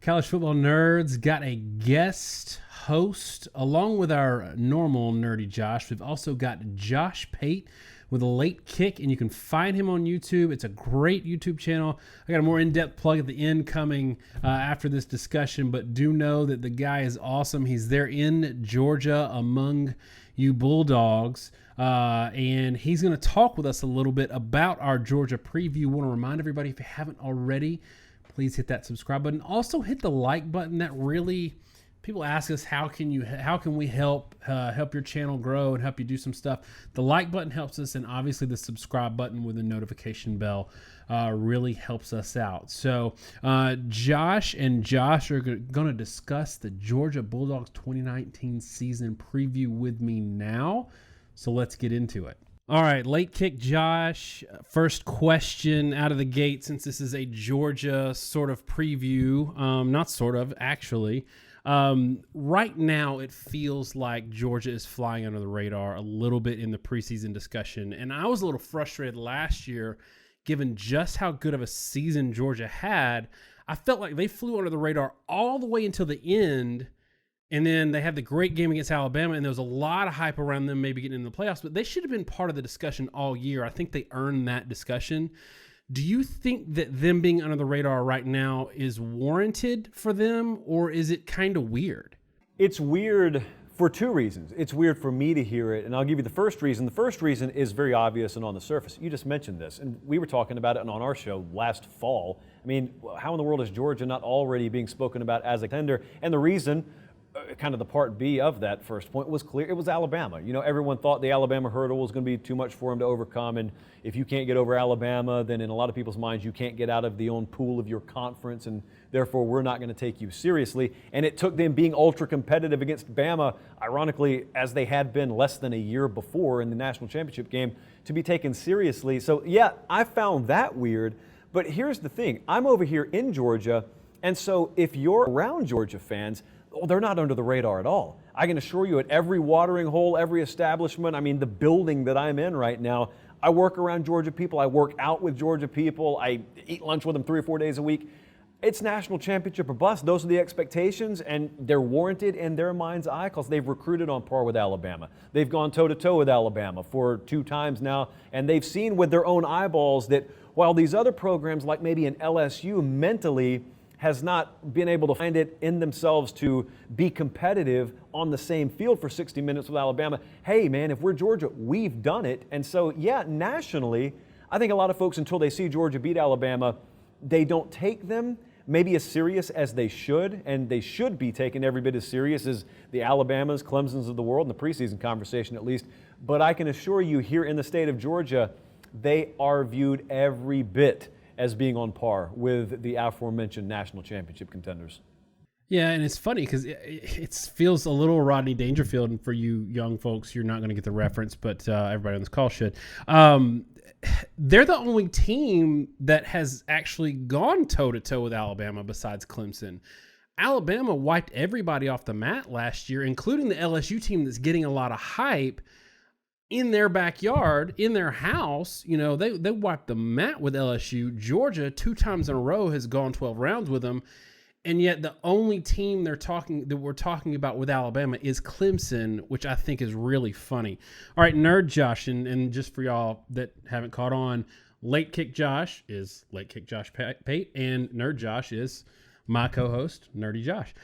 College football nerds got a guest host along with our normal nerdy Josh. We've also got Josh Pate with a late kick, and you can find him on YouTube. It's a great YouTube channel. I got a more in-depth plug at the end coming after this discussion, but do know that the guy is awesome. He's there in Georgia among you Bulldogs, and he's going to talk with us a little bit about our Georgia preview. I want to remind everybody, if you haven't already, please hit that subscribe button. Also hit the like button. That really, people ask us, how can we help your channel grow and help you do some stuff? The like button helps us, and obviously the subscribe button with the notification bell really helps us out. So Josh and Josh are going to discuss the Georgia Bulldogs 2019 season preview with me now. So let's get into it. All right, late kick, Josh. First question out of the gate, since this is a Georgia sort of preview, not sort of, actually. Right now, it feels like Georgia is flying under the radar a little bit in the preseason discussion. And I was a little frustrated last year, given just how good of a season Georgia had. I felt like they flew under the radar all the way until the end. And then they had the great game against Alabama, and there was a lot of hype around them maybe getting into the playoffs, but they should have been part of the discussion all year. I think they earned that discussion. Do you think that them being under the radar right now is warranted for them, or is it kind of weird? It's weird for two reasons. It's weird for me to hear it, and I'll give you the first reason. The first reason is very obvious and on the surface. You just mentioned this, and we were talking about it on our show last fall. I mean, how in the world is Georgia not already being spoken about as a contender? And the reason, kind of the part B of that first point, was clear. It was Alabama. You know, everyone thought the Alabama hurdle was going to be too much for them to overcome, and if you can't get over Alabama, then in a lot of people's minds, you can't get out of the own pool of your conference, and therefore we're not going to take you seriously. And it took them being ultra competitive against Bama, ironically, as they had been less than a year before in the national championship game, to be taken seriously. So yeah, I found that weird. But here's the thing. I'm over here in Georgia, and so if you're around Georgia fans, they're not under the radar at all. I can assure you, at every watering hole, every establishment, I mean, the building that I'm in right now, I work around Georgia people. I work out with Georgia people. I eat lunch with them 3 or 4 days a week. It's national championship or bust. Those are the expectations, and they're warranted in their mind's eye because they've recruited on par with Alabama. They've gone toe-to-toe with Alabama for 2 times now, and they've seen with their own eyeballs that while these other programs, like maybe an LSU, mentally has not been able to find it in themselves to be competitive on the same field for 60 minutes with Alabama. Hey, man, if we're Georgia, we've done it. And so, yeah, nationally, I think a lot of folks, until they see Georgia beat Alabama, they don't take them maybe as serious as they should, and they should be taken every bit as serious as the Alabamas, Clemsons of the world, in the preseason conversation at least. But I can assure you, here in the state of Georgia, they are viewed every bit as being on par with the aforementioned national championship contenders. Yeah, and it's funny because it feels a little Rodney Dangerfield, and for you young folks, you're not going to get the reference, but everybody on this call should. They're the only team that has actually gone toe-to-toe with Alabama besides Clemson. Alabama wiped everybody off the mat last year, including the LSU team that's getting a lot of hype. In their backyard, in their house, you know, they wiped the mat with LSU. Georgia, 2 times in a row, has gone 12 rounds with them. And yet the only team we're talking about with Alabama is Clemson, which I think is really funny. All right, Nerd Josh, and just for y'all that haven't caught on, Late Kick Josh is Late Kick Josh Pate, and Nerd Josh is my co-host, Nerdy Josh.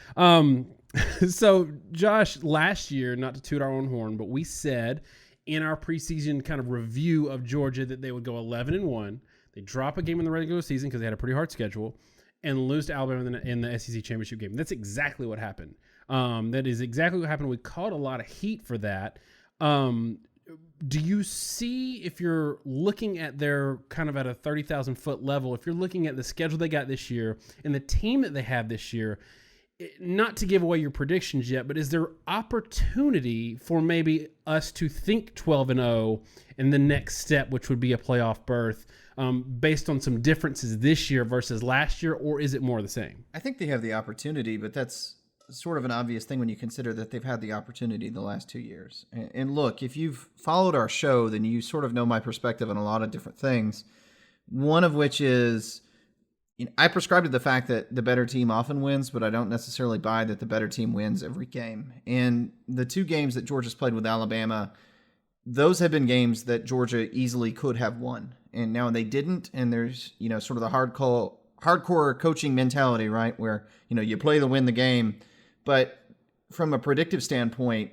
So Josh, last year, not to toot our own horn, but we said in our preseason kind of review of Georgia that they would go 11-1. They drop a game in the regular season because they had a pretty hard schedule, and lose to Alabama in the SEC championship game. That's exactly what happened. That is exactly what happened. We caught a lot of heat for that. Do you see, if you're looking at their kind of at a 30,000 foot level, if you're looking at the schedule they got this year and the team that they have this year, not to give away your predictions yet, but is there opportunity for maybe us to think 12-0 in the next step, which would be a playoff berth, based on some differences this year versus last year, or is it more the same? I think they have the opportunity, but that's sort of an obvious thing when you consider that they've had the opportunity the last 2 years. And look, if you've followed our show, then you sort of know my perspective on a lot of different things, one of which is I prescribe to the fact that the better team often wins, but I don't necessarily buy that the better team wins every game. And the 2 games that Georgia's played with Alabama, those have been games that Georgia easily could have won. And now they didn't, and there's, sort of the hardcore coaching mentality, right, where, you play to win the game. But from a predictive standpoint,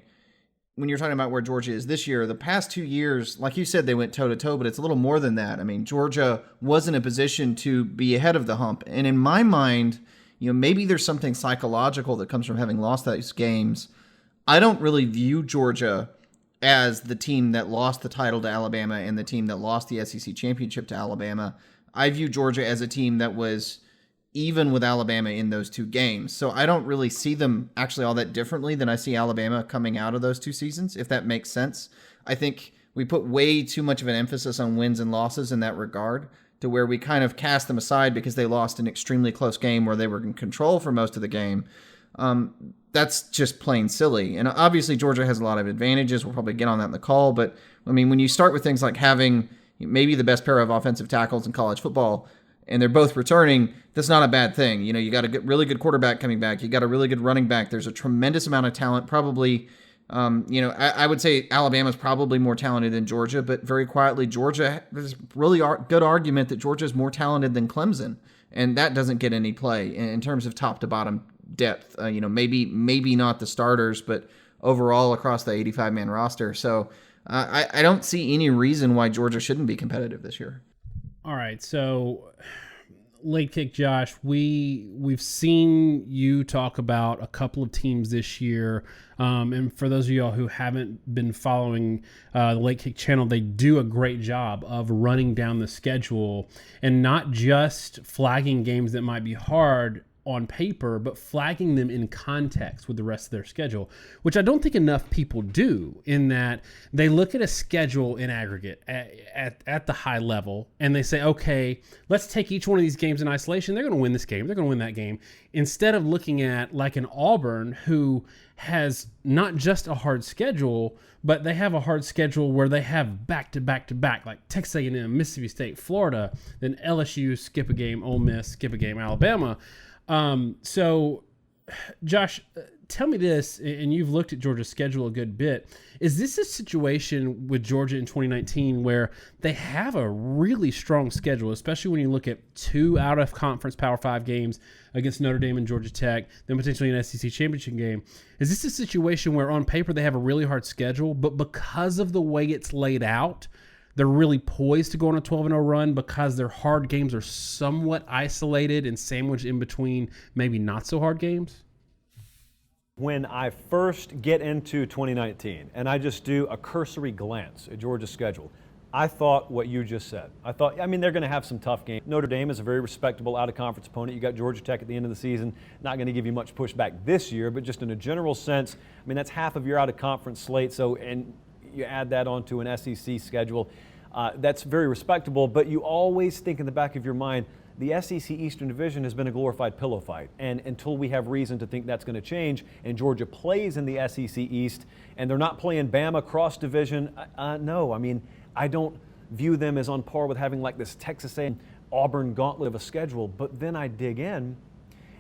when you're talking about where Georgia is this year, the past 2 years, like you said, they went toe-to-toe, but it's a little more than that. I mean, Georgia was in a position to be ahead of the hump. And in my mind, maybe there's something psychological that comes from having lost those games. I don't really view Georgia as the team that lost the title to Alabama and the team that lost the SEC championship to Alabama. I view Georgia as a team that was even with Alabama in those 2 games. So I don't really see them actually all that differently than I see Alabama coming out of those 2 seasons, if that makes sense. I think we put way too much of an emphasis on wins and losses in that regard, to where we kind of cast them aside because they lost an extremely close game where they were in control for most of the game. That's just plain silly. And obviously Georgia has a lot of advantages. We'll probably get on that in the call. But I mean, when you start with things like having maybe the best pair of offensive tackles in college football, and they're both returning, that's not a bad thing. You got a really good quarterback coming back. You got a really good running back. There's a tremendous amount of talent. Probably, I would say Alabama's probably more talented than Georgia, but very quietly, Georgia, there's a really good argument that Georgia is more talented than Clemson, and that doesn't get any play in terms of top to bottom depth. Maybe not the starters, but overall across the 85-man roster. So I don't see any reason why Georgia shouldn't be competitive this year. All right, so Late Kick Josh, we've seen you talk about a couple of teams this year, and for those of y'all who haven't been following the Late Kick channel, they do a great job of running down the schedule and not just flagging games that might be hard on paper, but flagging them in context with the rest of their schedule, which I don't think enough people do, in that they look at a schedule in aggregate at the high level and they say, okay, let's take each one of these games in isolation. They're going to win this game. They're going to win that game. Instead of looking at like an Auburn, who has not just a hard schedule, but they have a hard schedule where they have back-to-back, like Texas A&M, Mississippi State, Florida, then LSU, skip a game, Ole Miss, skip a game, Alabama. So, Josh, tell me this, and you've looked at Georgia's schedule a good bit. Is this a situation with Georgia in 2019 where they have a really strong schedule, especially when you look at 2 out-of-conference Power 5 games against Notre Dame and Georgia Tech, then potentially an SEC championship game? Is this a situation where on paper they have a really hard schedule, but because of the way it's laid out, they're really poised to go on a 12-0 run because their hard games are somewhat isolated and sandwiched in between maybe not so hard games? When I first get into 2019 and I just do a cursory glance at Georgia's schedule, I thought what you just said. I mean, they're going to have some tough games. Notre Dame is a very respectable out-of-conference opponent. You got Georgia Tech at the end of the season. Not going to give you much pushback this year, but just in a general sense, I mean, that's half of your out-of-conference slate. So, and you add that onto an SEC schedule. That's very respectable, but you always think in the back of your mind, the SEC Eastern Division has been a glorified pillow fight. And until we have reason to think that's going to change, and Georgia plays in the SEC East, and they're not playing Bama cross-division, no. I mean, I don't view them as on par with having like this Texas A&M Auburn gauntlet of a schedule. But then I dig in,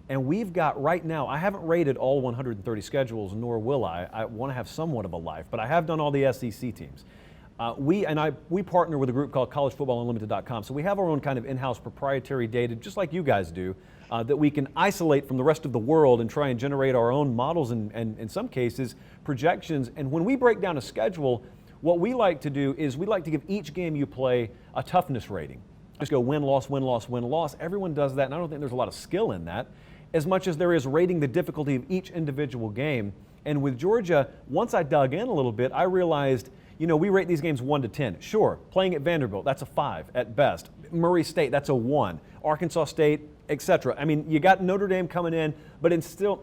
and we've got right now, I haven't rated all 130 schedules, nor will I. I want to have somewhat of a life, but I have done all the SEC teams. We partner with a group called collegefootballunlimited.com, so we have our own kind of in-house proprietary data, just like you guys do, that we can isolate from the rest of the world and try and generate our own models and in some cases, projections. And when we break down a schedule, what we like to do is we like to give each game you play a toughness rating. Just go win, loss, win, loss, win, loss. Everyone does that, and I don't think there's a lot of skill in that, as much as there is rating the difficulty of each individual game. And with Georgia, once I dug in a little bit, I realized, you know, we rate these games 1 to 10. Sure, playing at Vanderbilt, that's a 5 at best. Murray State, that's a 1. Arkansas State, etc. I mean, you got Notre Dame coming in, but it's still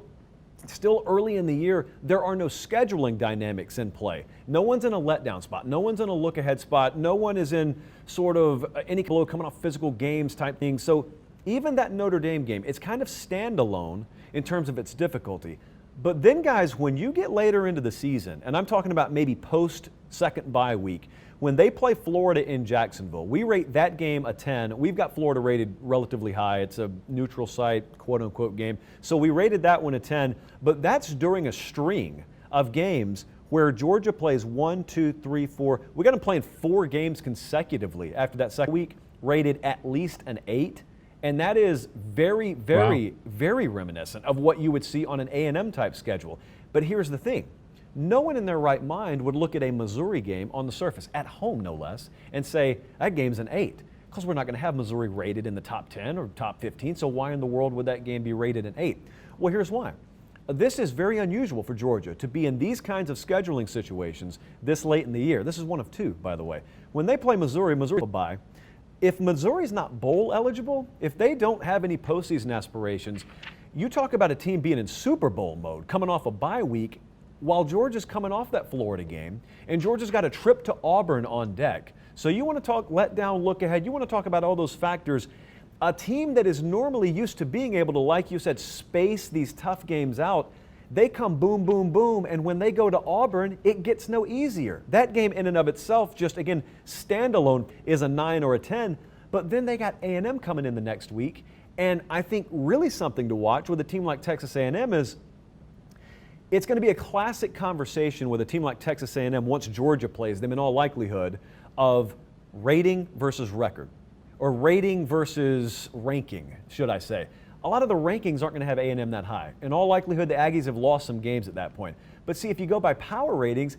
early in the year. There are no scheduling dynamics in play. No one's in a letdown spot. No one's in a look-ahead spot. No one is in sort of any coming off physical games type thing. So even that Notre Dame game, it's kind of standalone in terms of its difficulty. But then, guys, when you get later into the season, and I'm talking about maybe post-second bye week, When they play Florida in Jacksonville, we rate that game a 10. We've got Florida rated relatively high. It's a neutral site, quote-unquote game. So we rated that one a 10, but that's during a string of games where Georgia plays 1, 2, 3, 4. We got them playing 4 games consecutively after that second week, rated at least an 8. And that is very, very, very reminiscent of what you would see on an A&M type schedule. But here's the thing. No one in their right mind would look at a Missouri game on the surface, at home no less, and say, that game's an 8, because we're not going to have Missouri rated in the top 10 or top 15, so why in the world would that game be rated an 8? Well, here's why. This is very unusual for Georgia to be in these kinds of scheduling situations this late in the year. This is one of 2, by the way. When they play Missouri will bye. If Missouri's not bowl eligible, if they don't have any postseason aspirations, you talk about a team being in Super Bowl mode, coming off a bye week, while Georgia's coming off that Florida game, and Georgia's got a trip to Auburn on deck. So you want to talk let down, look ahead, you want to talk about all those factors. A team that is normally used to being able to, like you said, space these tough games out, they come boom, boom, boom, and when they go to Auburn, it gets no easier. That game in and of itself, just again, standalone, is a 9 or a 10, but then they got A&M coming in the next week, and I think really something to watch with a team like Texas A&M is it's going to be a classic conversation with a team like Texas A&M once Georgia plays them in all likelihood of rating versus record, or rating versus ranking, should I say. A lot of the rankings aren't going to have A&M that high. In all likelihood, the Aggies have lost some games at that point. But see, if you go by power ratings,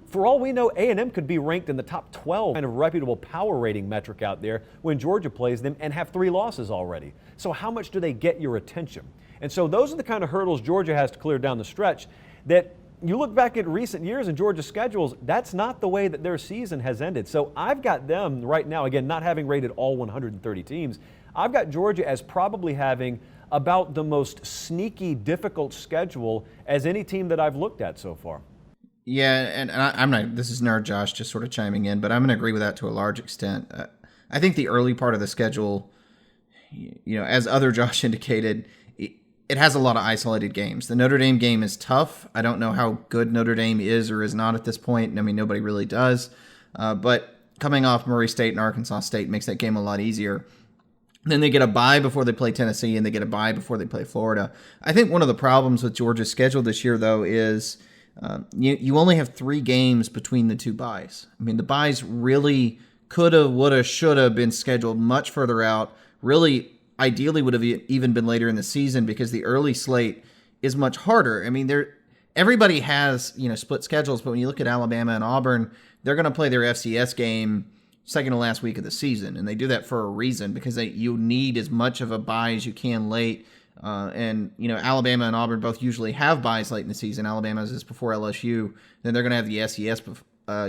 for all we know, A&M could be ranked in the top 12 kind of reputable power rating metric out there when Georgia plays them and have 3 losses already. So how much do they get your attention? And so those are the kind of hurdles Georgia has to clear down the stretch that you look back at recent years in Georgia's schedules, that's not the way that their season has ended. So I've got them right now, again, not having rated all 130 teams, I've got Georgia as probably having about the most sneaky, difficult schedule as any team that I've looked at so far. Yeah, and I'm not, this is Nerd Josh just sort of chiming in, but I'm going to agree with that to a large extent. I think the early part of the schedule, as other Josh indicated, it has a lot of isolated games. The Notre Dame game is tough. I don't know how good Notre Dame is or is not at this point. I mean, nobody really does. But coming off Murray State and Arkansas State makes that game a lot easier. Then they get a bye before they play Tennessee, and they get a bye before they play Florida. I think one of the problems with Georgia's schedule this year, though, is you only have 3 games between the 2 byes. I mean, the byes really coulda, woulda, shoulda been scheduled much further out. Really, ideally would have even been later in the season because the early slate is much harder. I mean, everybody has split schedules, but when you look at Alabama and Auburn, they're going to play their FCS game second to last week of the season, and they do that for a reason because you need as much of a bye as you can late. And Alabama and Auburn both usually have byes late in the season. Alabama's is before LSU. Then they're going to have the SES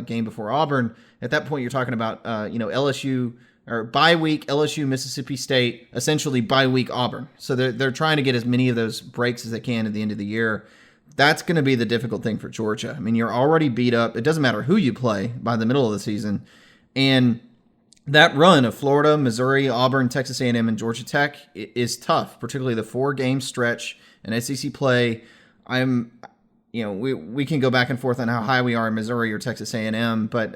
game before Auburn. At that point, you're talking about LSU or bye week LSU, Mississippi State, essentially bye week Auburn. So they're trying to get as many of those breaks as they can at the end of the year. That's going to be the difficult thing for Georgia. I mean, you're already beat up. It doesn't matter who you play by the middle of the season. And that run of Florida, Missouri, Auburn, Texas A&M, and Georgia Tech is tough, particularly the 4-game stretch in SEC play. We can go back and forth on how high we are in Missouri or Texas A&M, but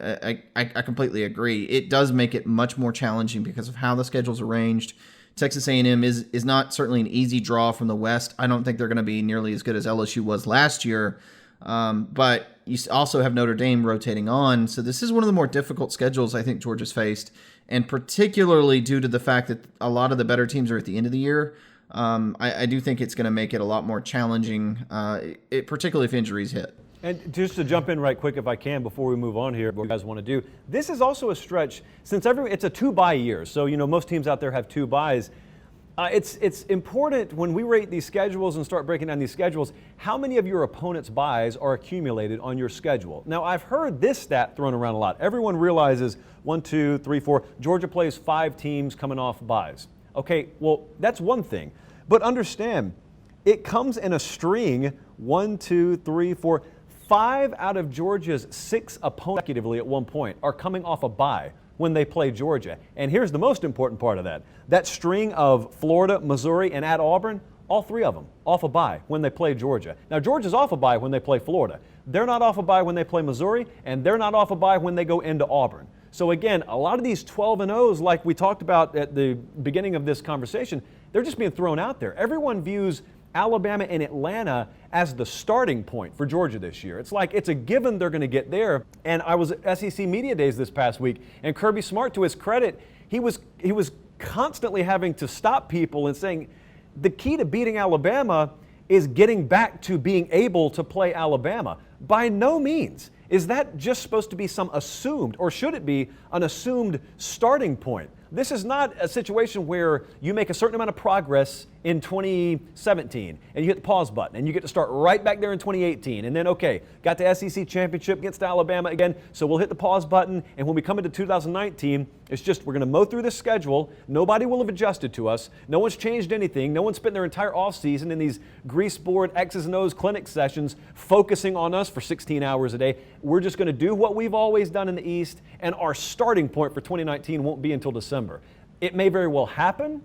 I completely agree. It does make it much more challenging because of how the schedule's arranged. Texas A&M is not certainly an easy draw from the West. I don't think they're going to be nearly as good as LSU was last year. But you also have Notre Dame rotating on. So this is one of the more difficult schedules I think Georgia's faced, and particularly due to the fact that a lot of the better teams are at the end of the year. I do think it's going to make it a lot more challenging, particularly if injuries hit. And just to jump in right quick if I can before we move on here, what you guys want to do. This is also a stretch, since it's a 2-bye year, so most teams out there have 2 byes. It's important when we rate these schedules and start breaking down these schedules, how many of your opponent's byes are accumulated on your schedule. Now, I've heard this stat thrown around a lot. Everyone realizes 1, 2, 3, 4, Georgia plays 5 teams coming off byes. Okay, well, that's one thing. But understand, it comes in a string, 1, 2, 3, 4, 5 out of Georgia's 6 opponents consecutively at one point are coming off a bye when they play Georgia. And here's the most important part of that. That string of Florida, Missouri, and at Auburn, All three of them off a bye when they play Georgia. Now, Georgia's off a bye when they play Florida. They're not off a bye when they play Missouri, and they're not off a bye when they go into Auburn. So again, a lot of these 12-0s, like we talked about at the beginning of this conversation, they're just being thrown out there. Everyone views Alabama and Atlanta as the starting point for Georgia this year. It's like it's a given they're going to get there. And I was at SEC Media Days this past week, and Kirby Smart, to his credit, he was constantly having to stop people and saying the key to beating Alabama is getting back to being able to play Alabama. By no means is that just supposed to be some assumed, or should it be an assumed starting point. This is not a situation where you make a certain amount of progress in 2017 and you hit the pause button and you get to start right back there in 2018 and then, okay, got the SEC championship against Alabama again, so we'll hit the pause button, and when we come into 2019, it's just we're going to mow through this schedule. Nobody will have adjusted to us. No one's changed anything. No one's spent their entire offseason in these greaseboard X's and O's clinic sessions focusing on us for 16 hours a day. We're just going to do what we've always done in the East, and our starting point for 2019 won't be until December. It may very well happen,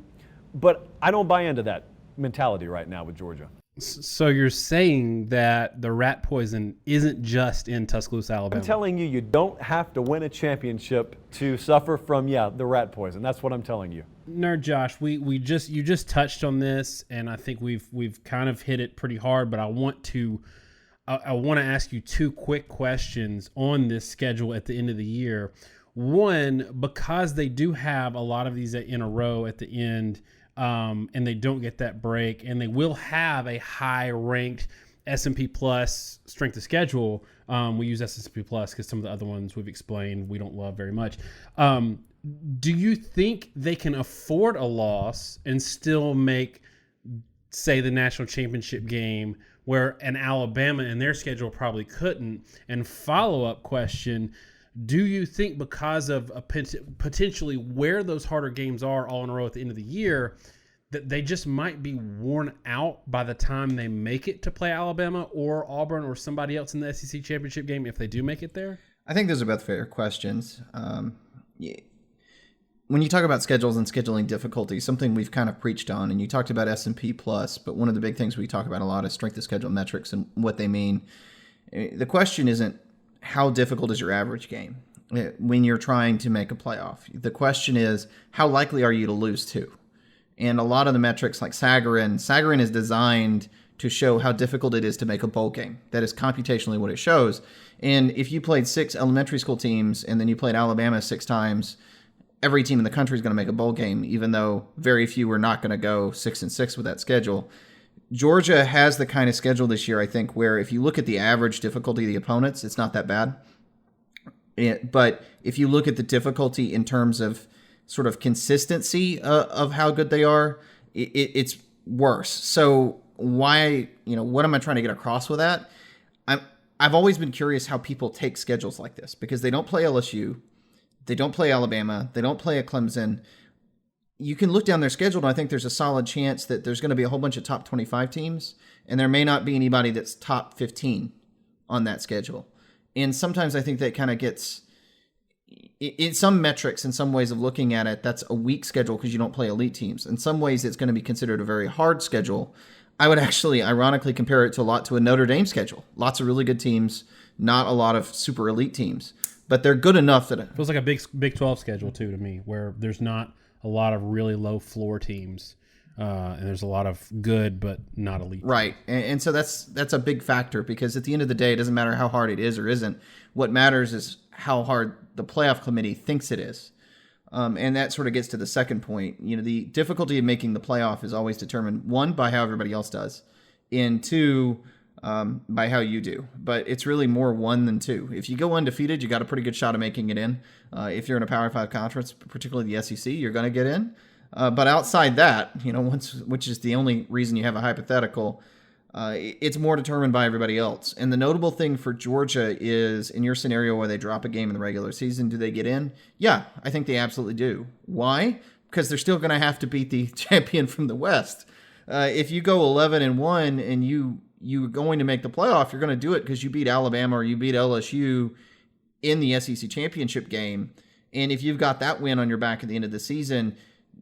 but I don't buy into that mentality right now with Georgia. So you're saying that the rat poison isn't just in Tuscaloosa, Alabama? I'm telling you, you don't have to win a championship to suffer from, the rat poison. That's what I'm telling you. Nerd Josh, you just touched on this, and I think we've kind of hit it pretty hard, but I want to ask you two quick questions on this schedule at the end of the year. One, because they do have a lot of these in a row at the end, and they don't get that break, and they will have a high-ranked S&P Plus strength of schedule. We use S&P Plus because some of the other ones we've explained we don't love very much. Do you think they can afford a loss and still make, say, the national championship game, where an Alabama in their schedule probably couldn't? And follow-up question, do you think because of potentially where those harder games are all in a row at the end of the year, that they just might be worn out by the time they make it to play Alabama or Auburn or somebody else in the SEC championship game if they do make it there? I think those are both fair questions. When you talk about schedules and scheduling difficulty, something we've kind of preached on, and you talked about S&P Plus, but one of the big things we talk about a lot is strength of schedule metrics and what they mean. The question isn't how difficult is your average game when you're trying to make a playoff. The question is, how likely are you to lose to? And a lot of the metrics like Sagarin is designed to show how difficult it is to make a bowl game. That is computationally what it shows. And if you played 6 elementary school teams and then you played Alabama 6 times, every team in the country is going to make a bowl game, even though very few are not going to go 6-6 with that schedule. Georgia has the kind of schedule this year, I think, where if you look at the average difficulty of the opponents, it's not that bad. But if you look at the difficulty in terms of sort of consistency of how good they are, it's worse. So why, what am I trying to get across with that? I've always been curious how people take schedules like this, because they don't play LSU, they don't play Alabama, they don't play a Clemson. You can look down their schedule, and I think there's a solid chance that there's going to be a whole bunch of top 25 teams, and there may not be anybody that's top 15 on that schedule. And sometimes I think that kind of gets, in some metrics, in some ways of looking at it, that's a weak schedule because you don't play elite teams. In some ways, it's going to be considered a very hard schedule. I would actually, ironically, compare it to a Notre Dame schedule. Lots of really good teams, not a lot of super elite teams, but they're good enough that it feels like a Big 12 schedule too to me, where there's not a lot of really low floor teams, and there's a lot of good but not elite. Right, and so that's a big factor, because at the end of the day, it doesn't matter how hard it is or isn't. What matters is how hard the playoff committee thinks it is, and that sort of gets to the second point. The difficulty of making the playoff is always determined, one, by how everybody else does, and two, by how you do. But it's really more one than two. If you go undefeated, you got a pretty good shot of making it in. If you're in a Power 5 conference, particularly the SEC, you're going to get in. But outside that, which is the only reason you have a hypothetical, it's more determined by everybody else. And the notable thing for Georgia is, in your scenario where they drop a game in the regular season, do they get in? Yeah, I think they absolutely do. Why? Because they're still going to have to beat the champion from the West. If you go 11-1 and you're going to make the playoff, you're going to do it because you beat Alabama or you beat LSU in the SEC championship game. And if you've got that win on your back at the end of the season,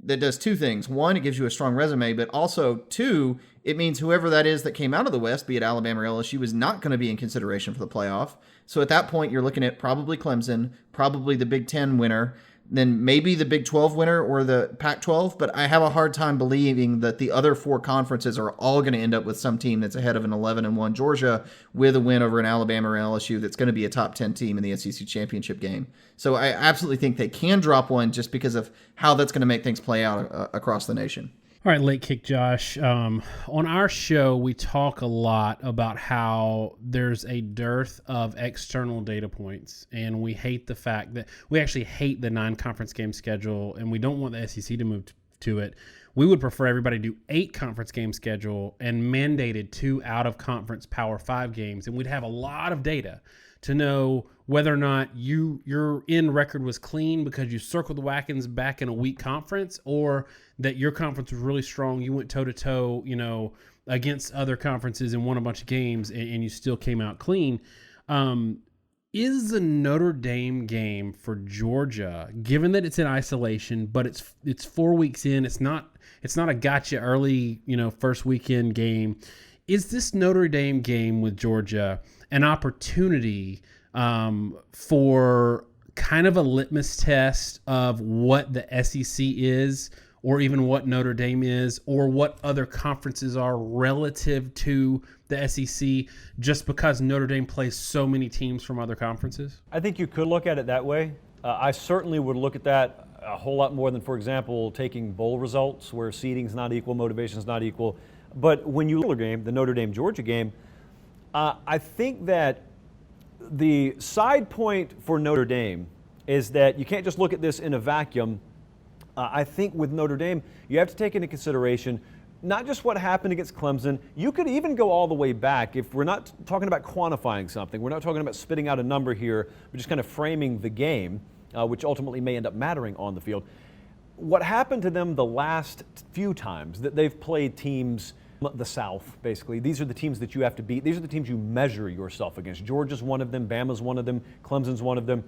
that does two things. One, it gives you a strong resume, but also two, it means whoever that is that came out of the West, be it Alabama or LSU, is not going to be in consideration for the playoff. So at that point, you're looking at probably Clemson, probably the Big Ten winner, then maybe the Big 12 winner or the Pac-12. But I have a hard time believing that the other four conferences are all going to end up with some team that's ahead of an 11-1 Georgia with a win over an Alabama or LSU that's going to be a top 10 team in the SEC championship game. So I absolutely think they can drop one just because of how that's going to make things play out across the nation. All right, Late Kick Josh. On our show, we talk a lot about how there's a dearth of external data points, and we hate the fact that we actually hate the 9-conference game schedule, and we don't want the SEC to move to it. We would prefer everybody do 8 conference game schedule and mandated 2 out-of-conference Power 5 games, and we'd have a lot of data to know whether or not your end record was clean because you circled the wagons back in a weak conference, or that your conference was really strong. You went toe-to-toe, against other conferences and won a bunch of games, and you still came out clean. Is the Notre Dame game for Georgia, given that it's in isolation, but it's 4 weeks in, it's not a gotcha early, first weekend game. Is this Notre Dame game with Georgia an opportunity for kind of a litmus test of what the SEC is, or even what Notre Dame is, or what other conferences are relative to the SEC, just because Notre Dame plays so many teams from other conferences? I think you could look at it that way. I certainly would look at that a whole lot more than, for example, taking bowl results where seeding's not equal, motivation's not equal. But when you look at the Notre Dame-Georgia game, I think that the side point for Notre Dame is that you can't just look at this in a vacuum. I think with Notre Dame, you have to take into consideration not just what happened against Clemson. You could even go all the way back. If we're not talking about quantifying something, we're not talking about spitting out a number here, we're just kind of framing the game, which ultimately may end up mattering on the field. What happened to them the last few times that they've played teams, the South, basically. These are the teams that you have to beat. These are the teams you measure yourself against. Georgia's one of them. Bama's one of them. Clemson's one of them.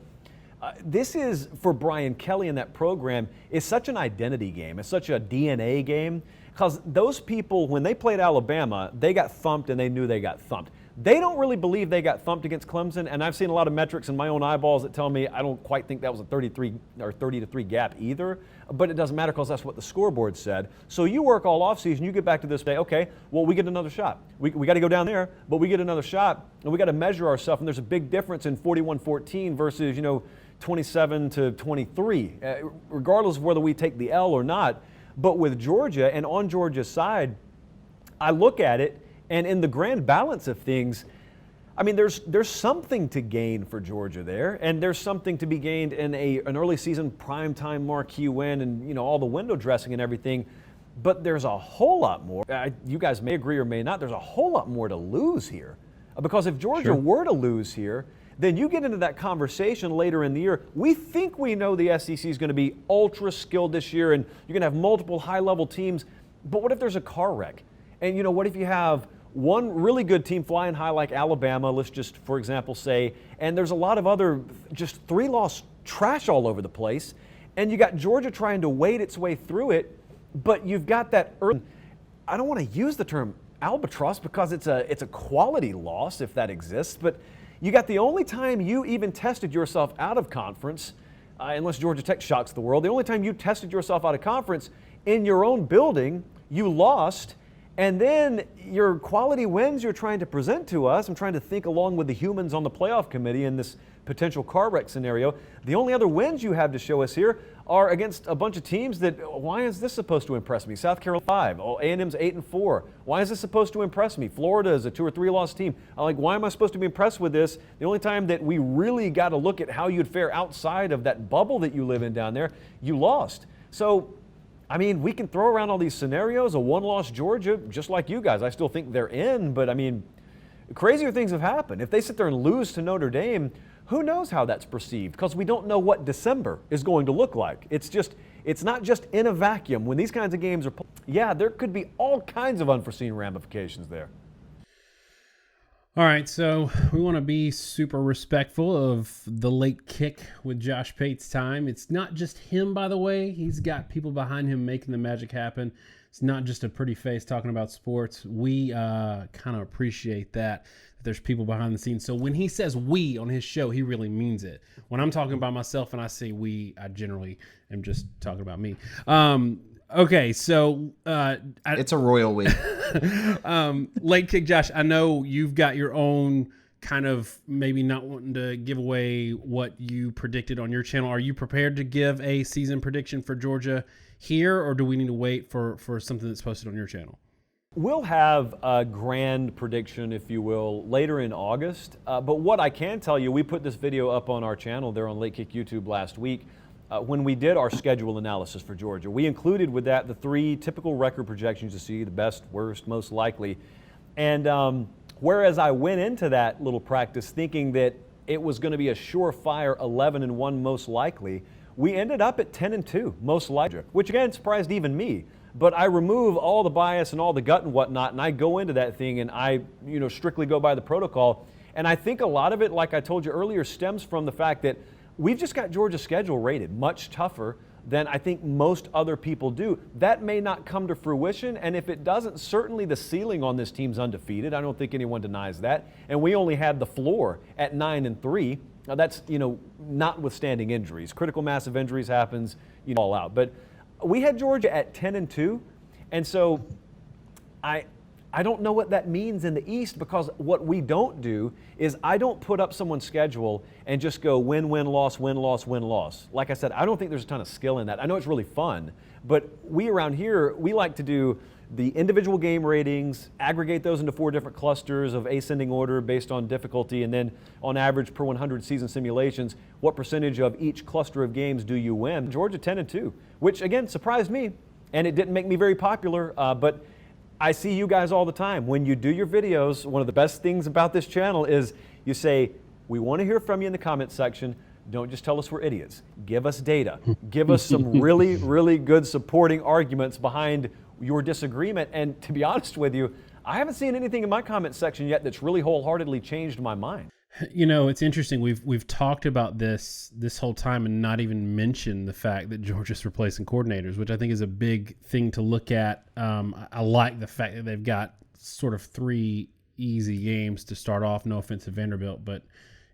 This is, for Brian Kelly and that program, is such an identity game. It's such a DNA game. Because those people, when they played Alabama, they got thumped and they knew they got thumped. They don't really believe they got thumped against Clemson, and I've seen a lot of metrics in my own eyeballs that tell me I don't quite think that was a 33 or 30-3 gap either, but it doesn't matter because that's what the scoreboard said. So you work all offseason, you get back to this day, okay, well, we get another shot. We got to go down there, but we get another shot, and we got to measure ourselves, and there's a big difference in 41-14 versus, 27-23, regardless of whether we take the L or not. But with Georgia and on Georgia's side, I look at it, and in the grand balance of things, I mean, there's something to gain for Georgia there, and there's something to be gained in an early season primetime marquee win and, all the window dressing and everything. But there's a whole lot more. You guys may agree or may not. There's a whole lot more to lose here. Because if Georgia were to lose here, then you get into that conversation later in the year. We think we know the SEC is going to be ultra skilled this year, and you're going to have multiple high-level teams. But what if there's a car wreck? And, what if you have one really good team flying high like Alabama, let's just, for example, say, and there's a lot of other just 3-loss trash all over the place, and you got Georgia trying to wade its way through it, but you've got that early, I don't want to use the term albatross because it's a quality loss if that exists, but you got the only time you even tested yourself out of conference, unless Georgia Tech shocks the world, the only time you tested yourself out of conference in your own building, you lost. And then your quality wins you're trying to present to us, I'm trying to think along with the humans on the playoff committee in this potential car wreck scenario. The only other wins you have to show us here are against a bunch of teams that, why is this supposed to impress me? South Carolina 5, A&M's 8-4. Why is this supposed to impress me? Florida is a 2 or 3 loss team. Why am I supposed to be impressed with this? The only time that we really got to look at how you'd fare outside of that bubble that you live in down there, you lost. So, we can throw around all these scenarios. A one-loss Georgia, just like you guys, I still think they're in, but crazier things have happened. If they sit there and lose to Notre Dame, who knows how that's perceived? Because we don't know what December is going to look like. It's not just in a vacuum. When these kinds of games are, there could be all kinds of unforeseen ramifications there. All right, so we want to be super respectful of the late kick with Josh Pate's time. It's not just him, by the way. He's got people behind him making the magic happen. It's not just a pretty face talking about sports. We kind of appreciate that there's people behind the scenes. So when he says we on his show, he really means it. When I'm talking about myself and I say we, I generally am just talking about me. Okay, so it's a royal week. Late kick, Josh. I know you've got your own kind of maybe not wanting to give away what you predicted on your channel. Are you prepared to give a season prediction for Georgia here, or do we need to wait for something that's posted on your channel? We'll have a grand prediction, if you will, later in August. But what I can tell you, we put this video up on our channel there on Late Kick YouTube last week. When we did our schedule analysis for Georgia, we included with that the 3 typical record projections you see, the best, worst, most likely. And whereas I went into that little practice thinking that it was going to be a surefire 11-1 most likely, we ended up at 10-2 most likely, which again surprised even me. But I remove all the bias and all the gut and whatnot, and I go into that thing and I strictly go by the protocol. And I think a lot of it, like I told you earlier, stems from the fact that we've just got Georgia's schedule rated much tougher than I think most other people do. That may not come to fruition, and if it doesn't, certainly the ceiling on this team's undefeated. I don't think anyone denies that. And we only had the floor at 9-3. Now that's, notwithstanding injuries. Critical mass of injuries happens, all out. But we had Georgia at 10-2, and so I don't know what that means in the East, because what we don't do is I don't put up someone's schedule and just go win, win, loss, win, loss, win, loss. Like I said, I don't think there's a ton of skill in that. I know it's really fun, but we around here, we like to do the individual game ratings, aggregate those into 4 different clusters of ascending order based on difficulty, and then on average per 100 season simulations, what percentage of each cluster of games do you win? Georgia 10-2, which again surprised me, and it didn't make me very popular, but I see you guys all the time. When you do your videos, one of the best things about this channel is you say, we want to hear from you in the comments section. Don't just tell us we're idiots. Give us data. Give us some really, really good supporting arguments behind your disagreement. And to be honest with you, I haven't seen anything in my comment section yet that's really wholeheartedly changed my mind. It's interesting. We've talked about this whole time and not even mentioned the fact that Georgia's replacing coordinators, which I think is a big thing to look at. I like the fact that they've got sort of 3 easy games to start off. No offense to Vanderbilt, but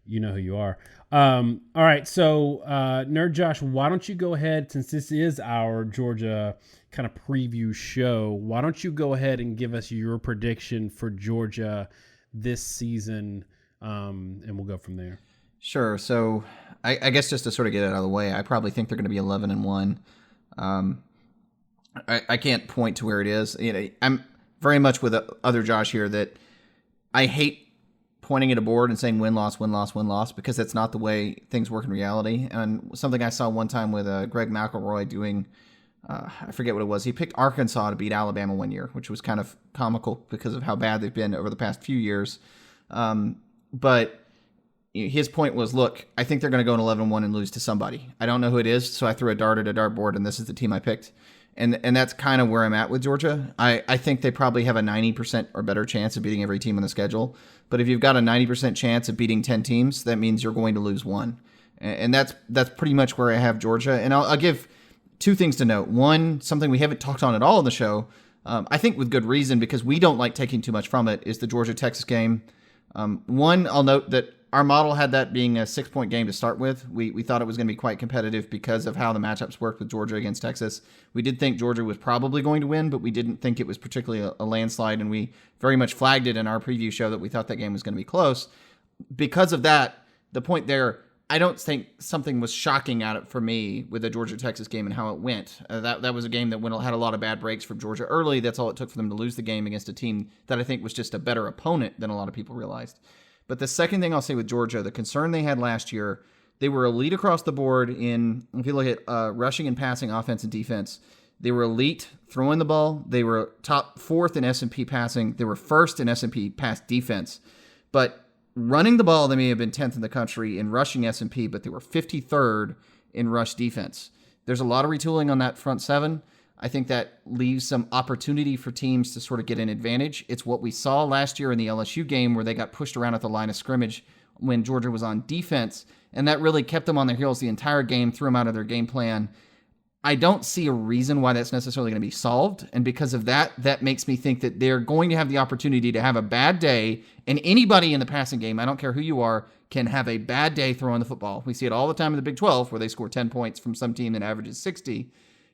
you know who you are. All right, so Nerd Josh, why don't you go ahead, since this is our Georgia kind of preview show, why don't you go ahead and give us your prediction for Georgia this season? And we'll go from there. Sure. So I guess just to sort of get it out of the way, I probably think they're going to be 11-1. I can't point to where it is. I'm very much with the other Josh here that I hate pointing at a board and saying win, loss, win, loss, win, loss, because that's not the way things work in reality. And something I saw one time with Greg McElroy doing, I forget what it was. He picked Arkansas to beat Alabama one year, which was kind of comical because of how bad they've been over the past few years. But his point was, look, I think they're going to go in 11-1 and lose to somebody. I don't know who it is, so I threw a dart at a dartboard, and this is the team I picked. And that's kind of where I'm at with Georgia. I think they probably have a 90% or better chance of beating every team on the schedule. But if you've got a 90% chance of beating 10 teams, that means you're going to lose 1. And that's pretty much where I have Georgia. And I'll give 2 things to note. One, something we haven't talked on at all in the show, I think with good reason, because we don't like taking too much from it, is the Georgia-Texas game. One, I'll note that our model had that being a 6-point game to start with. We thought it was going to be quite competitive because of how the matchups worked with Georgia against Texas. We did think Georgia was probably going to win, but we didn't think it was particularly a landslide, and we very much flagged it in our preview show that we thought that game was going to be close. Because of that, the point there, I don't think something was shocking at it for me with the Georgia-Texas game and how it went. That was a game that had a lot of bad breaks from Georgia early. That's all it took for them to lose the game against a team that I think was just a better opponent than a lot of people realized. But the second thing I'll say with Georgia, the concern they had last year, they were elite across the board in, if you look at rushing and passing, offense and defense, they were elite throwing the ball. They were top 4th in S&P passing. They were 1st in S&P pass defense. But running the ball, they may have been 10th in the country in rushing S&P, but they were 53rd in rush defense. There's a lot of retooling on that front 7. I think that leaves some opportunity for teams to sort of get an advantage. It's what we saw last year in the LSU game where they got pushed around at the line of scrimmage when Georgia was on defense, and that really kept them on their heels the entire game, threw them out of their game plan. I don't see a reason why that's necessarily going to be solved, and because of that, that makes me think that they're going to have the opportunity to have a bad day, and anybody in the passing game, I don't care who you are, can have a bad day throwing the football. We see it all the time in the Big 12 where they score 10 points from some team that averages 60.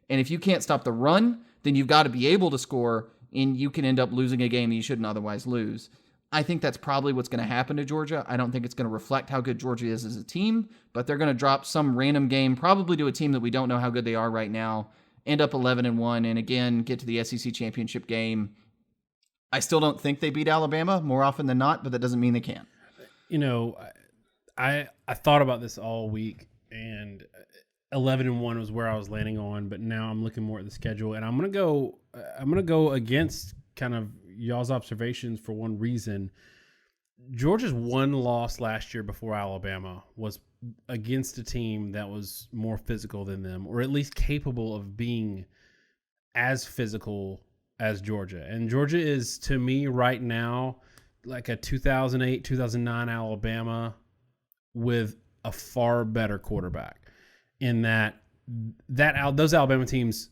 And if you can't stop the run, then you've got to be able to score, and you can end up losing a game that you shouldn't otherwise lose. I think that's probably what's going to happen to Georgia. I don't think it's going to reflect how good Georgia is as a team, but they're going to drop some random game, probably to a team that we don't know how good they are right now, end up 11-1, and again, get to the SEC championship game. I still don't think they beat Alabama more often than not, but that doesn't mean they can't. You know, I thought about this all week, and 11-1 was where I was landing on, but now I'm looking more at the schedule, and I'm gonna go against kind of y'all's observations for one reason. Georgia's one loss last year before Alabama was against a team that was more physical than them, or at least capable of being as physical as Georgia. And Georgia is, to me right now, like a 2008, 2009 Alabama with a far better quarterback, in that those Alabama teams,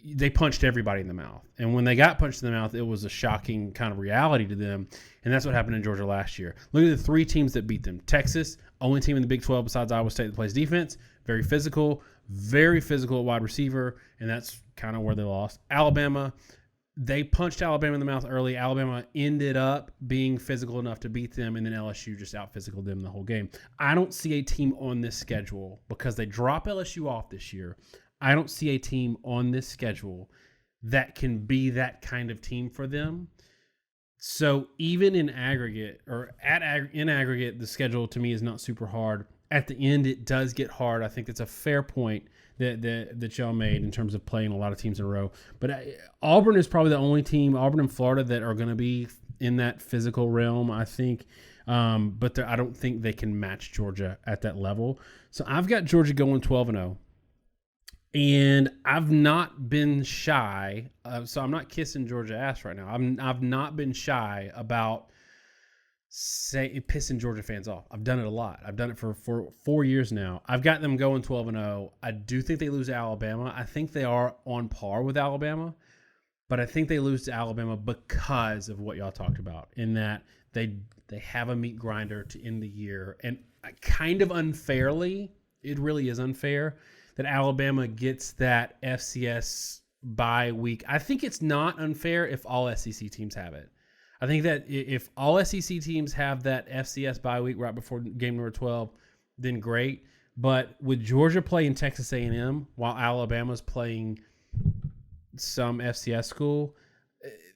they punched everybody in the mouth. And when they got punched in the mouth, it was a shocking kind of reality to them. And that's what happened in Georgia last year. Look at the three teams that beat them. Texas, only team in the Big 12 besides Iowa State that plays defense. Very physical at wide receiver, and that's kind of where they lost. Alabama, they punched Alabama in the mouth early. Alabama ended up being physical enough to beat them, and then LSU just out-physicaled them the whole game. I don't see a team on this schedule, because they drop LSU off this year, I don't see a team on this schedule that can be that kind of team for them. So even in aggregate, in aggregate, the schedule to me is not super hard. At the end, it does get hard. I think that's a fair point that y'all made in terms of playing a lot of teams in a row. But Auburn is probably the only team, Auburn and Florida, that are going to be in that physical realm, I think. But I don't think they can match Georgia at that level. So I've got Georgia going 12-0. And I've not been shy. So I'm not kissing Georgia ass right now. I've not been shy about pissing Georgia fans off. I've done it a lot. I've done it for 4 years now. I've got them going 12-0. I do think they lose to Alabama. I think they are on par with Alabama, but I think they lose to Alabama because of what y'all talked about, in that they have a meat grinder to end the year. And kind of unfairly, it really is unfair that Alabama gets that FCS bye week. I think it's not unfair if all SEC teams have it. I think that if all SEC teams have that FCS bye week right before game number 12, then great. But with Georgia playing Texas A&M while Alabama's playing some FCS school,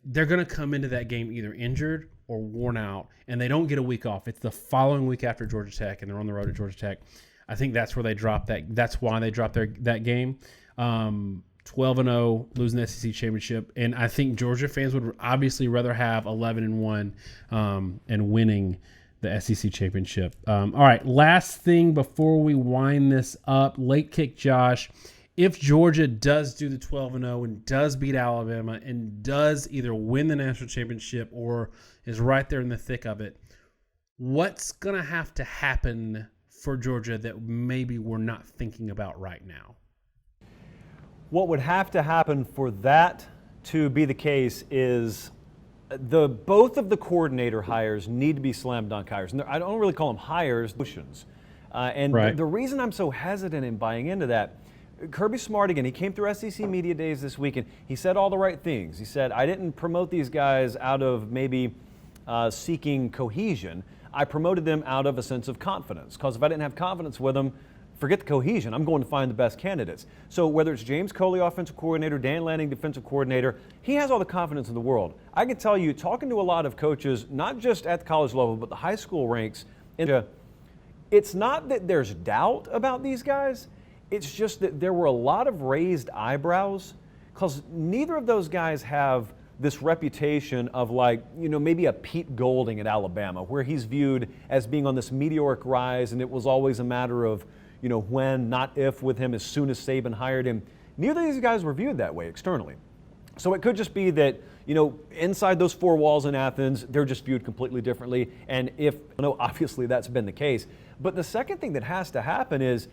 they're going to come into that game either injured or worn out, and they don't get a week off. It's the following week after Georgia Tech, and they're on the road to Georgia Tech. I think that's where they drop that. That's why they dropped that game. 12-0, losing the SEC championship, and I think Georgia fans would obviously rather have 11-1 and winning the SEC championship. All right, last thing before we wind this up, late kick, Josh. If Georgia does do the 12-0 and does beat Alabama and does either win the national championship or is right there in the thick of it, what's gonna have to happen for Georgia that maybe we're not thinking about right now? What would have to happen for that to be the case is both of the coordinator hires need to be slam dunk hires. And I don't really call them hires, motions. Right. The reason I'm so hesitant in buying into that, Kirby Smart, again, he came through SEC Media Days this week, and he said all the right things. He said, I didn't promote these guys out of maybe seeking cohesion. I promoted them out of a sense of confidence, because if I didn't have confidence with them, forget the cohesion. I'm going to find the best candidates. So whether it's James Coley, offensive coordinator, Dan Lanning, defensive coordinator, he has all the confidence in the world. I can tell you, talking to a lot of coaches, not just at the college level, but the high school ranks, it's not that there's doubt about these guys. It's just that there were a lot of raised eyebrows, because neither of those guys have this reputation of, like, maybe a Pete Golding at Alabama, where he's viewed as being on this meteoric rise, and it was always a matter of, when, not if, with him as soon as Saban hired him. Neither of these guys were viewed that way externally. So it could just be that, inside those four walls in Athens, they're just viewed completely differently. And obviously that's been the case. But the second thing that has to happen is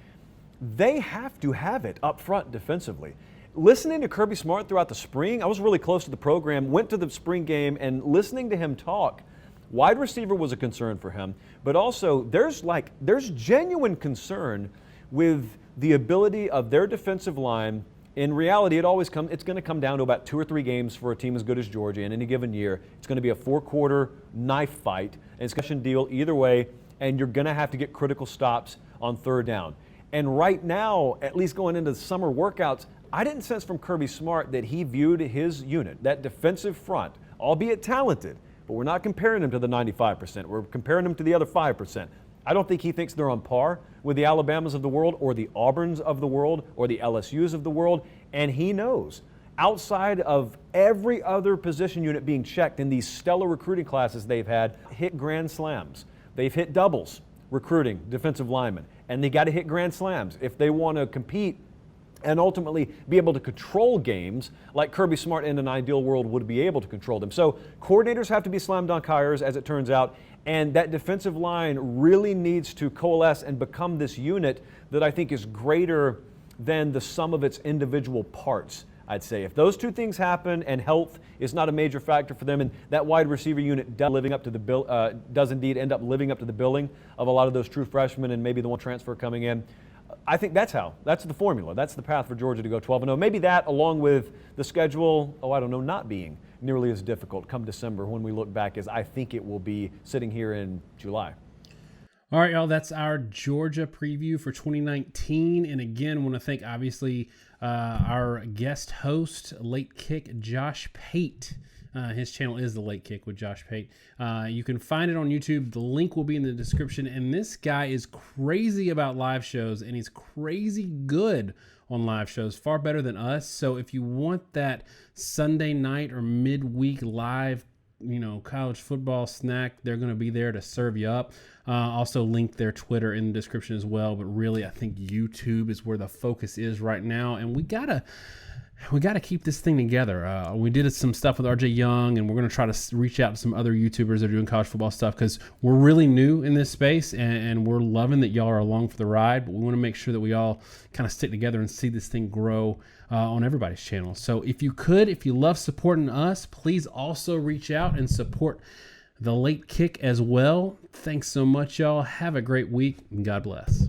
they have to have it up front defensively. Listening to Kirby Smart throughout the spring, I was really close to the program, went to the spring game, and listening to him talk, wide receiver was a concern for him. But also, there's genuine concern with the ability of their defensive line. In reality, it's going to come down to about 2 or 3 games for a team as good as Georgia in any given year. It's going to be a 4-quarter knife fight, and it's going to deal either way, and you're going to have to get critical stops on third down. And right now, at least going into the summer workouts, I didn't sense from Kirby Smart that he viewed his unit, that defensive front, albeit talented, but we're not comparing them to the 95%. We're comparing them to the other 5%. I don't think he thinks they're on par with the Alabamas of the world or the Auburns of the world or the LSUs of the world. And he knows, outside of every other position unit being checked in these stellar recruiting classes they've had, hit grand slams. They've hit doubles recruiting defensive linemen. And they got to hit grand slams if they want to compete and ultimately be able to control games like Kirby Smart in an ideal world would be able to control them. So coordinators have to be slam dunk hires, as it turns out. And that defensive line really needs to coalesce and become this unit that I think is greater than the sum of its individual parts, I'd say. If those two things happen and health is not a major factor for them, and that wide receiver unit does indeed end up living up to the billing of a lot of those true freshmen and maybe the one transfer coming in, I think that's the formula. That's the path for Georgia to go 12-0. Maybe that, along with the schedule, not being nearly as difficult come December when we look back as I think it will be sitting here in July. All right, y'all, that's our Georgia preview for 2019. And again, I want to thank, obviously, our guest host, Late Kick, Josh Pate. His channel is The Late Kick with Josh Pate. You can find it on YouTube. The link will be in the description. And this guy is crazy about live shows, and he's crazy good on live shows, far better than us. So if you want that Sunday night or midweek live, college football snack, they're going to be there to serve you up. Also link their Twitter in the description as well. But really, I think YouTube is where the focus is right now. And we gotta keep this thing together. We did some stuff with RJ Young, and we're going to try to reach out to some other YouTubers that are doing college football stuff because we're really new in this space, and we're loving that y'all are along for the ride. But we want to make sure that we all kind of stick together and see this thing grow on everybody's channel. So if you love supporting us, please also reach out and support The Late Kick as well. Thanks so much, y'all. Have a great week, and God bless.